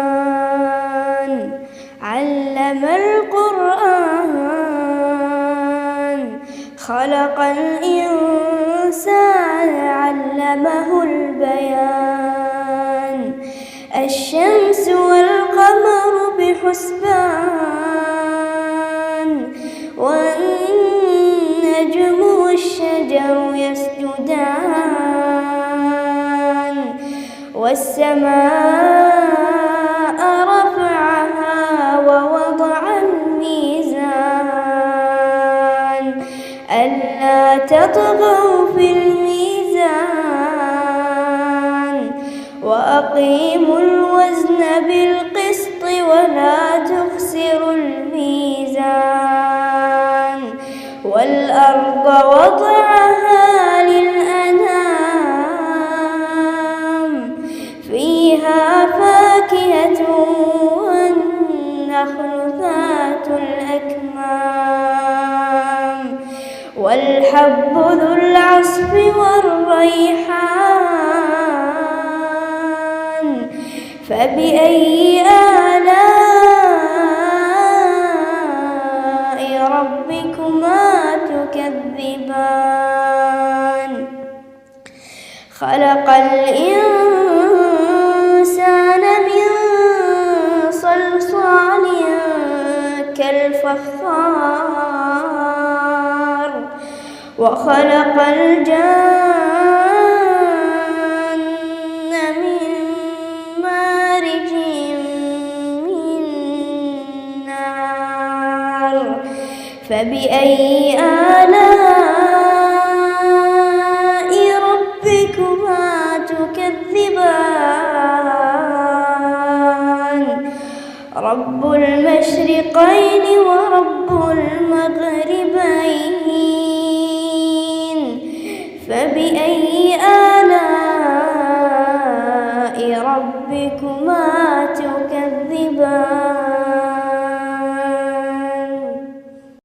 الرحمن علم القرآن خلق الإنسان علمه البيان الشمس والقمر بحسبان والنجم والشجر يسجدان والسماء رفعها ووضع الميزان ألا تطغوا في الميزان وأقيموا الوزن بالقسط ولا تخسروا الميزان والأرض وضعها للأنام فيها فاكهة والنخل ذات الأكمام والحب ذو العصف والريحان فبأي آلاء ربكما تكذبان خلق الإنسان من صلصال كالفخار وخلق الجن من مارج من نار فبأي آلاء ربكما تكذبان رب المشرقين ورب المغربين فبأي آلاء ربكما تكذبان